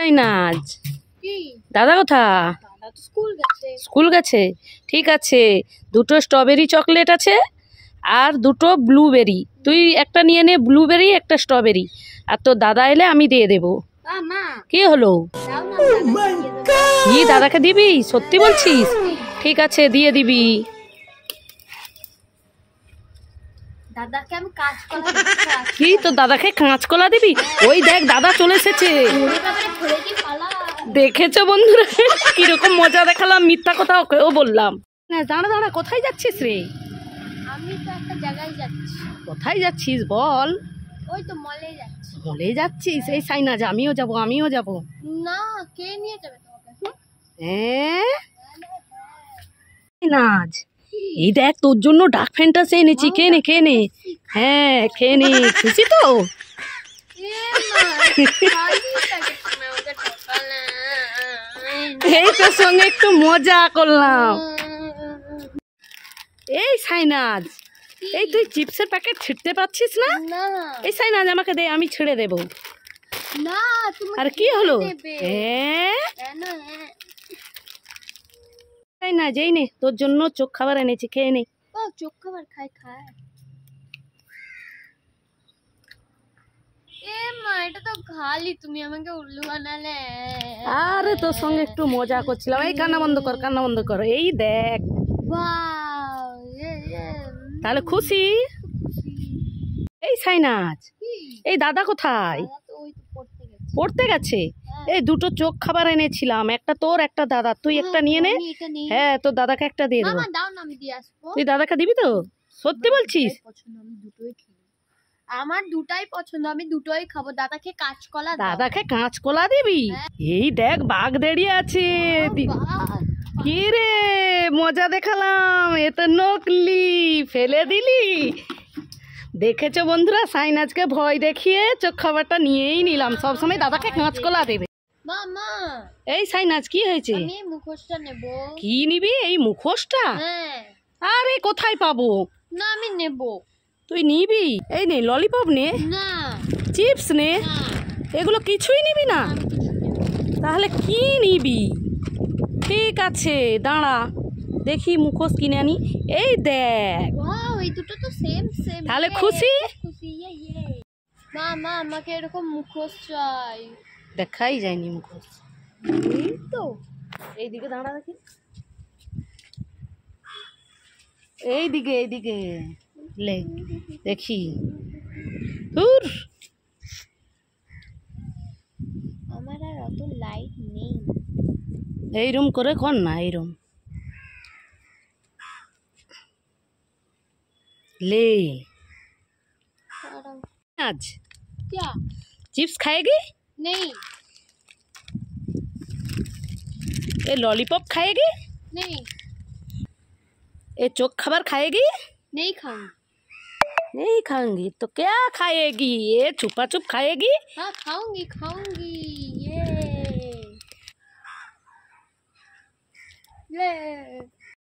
তাই নাজ কি দাদা কোথা? দাদা তো স্কুল গেছে। স্কুল গেছে, ঠিক আছে। দুটো স্ট্রবেরি চকলেট আছে আর দুটো ব্লুবেরি। তুই একটা নিয়ে নে, ব্লুবেরি একটা স্ট্রবেরি, আর তোর দাদা এলে আমি দিয়ে দেবো। মা কি হলো? দাও না, দাদাকে দিয়ে দেবো। কি দাদাকে দিবি? সত্যি বলছিস? ঠিক আছে, দিয়ে দিবি। দাদাকে আমি কাজ করা কি তোর দাদাকে কাঁচকলা দিবি? ওই দেখ দাদা চলে এসেছে। দেখেছো বন্ধুরা কিরকম মজা দেখালাম, মিথ্যা কথা ওকেও বললাম না। দাঁড়া দাঁড়া, কোথায় যাচ্ছিস রে? আমি তো একটা জায়গায় যাচ্ছি। কোথায় যাচ্ছিস বল? ওই তো মলে যাচ্ছি। মলে যাচ্ছিস? এই সাইনাজ, আমিও যাব, আমিও যাব। না, কে নিয়ে যাবে তোমাকে? হ্যাঁ নাজ, এই দেখ তোর জন্য ডার্ক ফ্যান্টাসি এনেছি, খেয়ে নে খেয়ে নে। হ্যাঁ খেয়ে নে, খুশি তো? এই তোর সঙ্গে একটু মজা করলাম। এই সাইনাজ, এই তুই চিপসের প্যাকেট ছিঁড়তে পারছিস না? এই সাইনাজ আমাকে দে, আমি ছেড়ে দেবো। না তুমি আর কি হলো? না যেই নে, তোর জন্য চোখ খাবার এনেছি, খেয়ে নে। ও চোখ খাবার খায়। এ মা, এটা তো খালি, তুমি আমাকে উল্লু বানালে। আরে তোর সঙ্গে একটু মজা করছিলাম। এই কান্না বন্ধ কর, কান্না বন্ধ কর। এই দেখ, ওয়াও, তাহলে খুশি? এই সাইনাজ, এই দাদা কোথায়? পড়তে গেছে। এই দুটো চোখ খাবার এনেছিলাম, একটা তোর একটা দাদা, তুই একটা নিয়ে নে। হ্যাঁ তোর দাদাকে একটা দিয়ে দেবো। তুই দাদাকে দিবি তো? সত্যি বলছিস? আমার দুটাই পছন্দ, আমি দুটোই খাবো। দাদাকে কাঁচকলা দাও। দাদাকে কাঁচকলা দিবি? এই দেখ বাঘ দাঁড়িয়ে আছে। কি রে মজা দেখালাম, এ তো নকলি, ফেলে দিলি। দেখেছো বন্ধুরা, সাইনাজকে ভয় দেখিয়ে চোখ খাবারটা নিয়েই নিলাম। সবসময় দাদাকে কাঁচকলা দেবে। মামা, এই সাইনাজ কি হয়েছে? আমি মুখোশটা নেব। কি নিবি? এই মুখোশটা? হ্যাঁ। আরে কোথায় পাবো? না আমি নেব। তুই নিবি? এই নে ললিপপ নে, না চিপস নে, এগুলো কিছুই নিবি না? তাহলে কি নিবি? ঠিক আছে দাঁড়া, দেখি মুখোশ কিনে আনি। এই দেখ, ওয়াও, এই দুটো তো সেম। তাহলে খুশি? মা আমাকে এরকম মুখোশ চাই। দেখাই যায়নি মুখোশ। এই তো এইদিকে দাঁড়া দেখি, এইদিকে এইদিকে লে দেখি। দূর, আমার আর অত লাইট নেই। এইরম করে কর না, এইরম ले आज क्या चिप्स खाएगी? नहीं ये लॉलीपॉप खाएगी? नहीं ये चोक खबर खाएगी? नहीं खाऊंगी। नहीं खाऊंगी तो क्या खाएगी? ये छुपा छुप खाएगी? हाँ खाऊंगी ये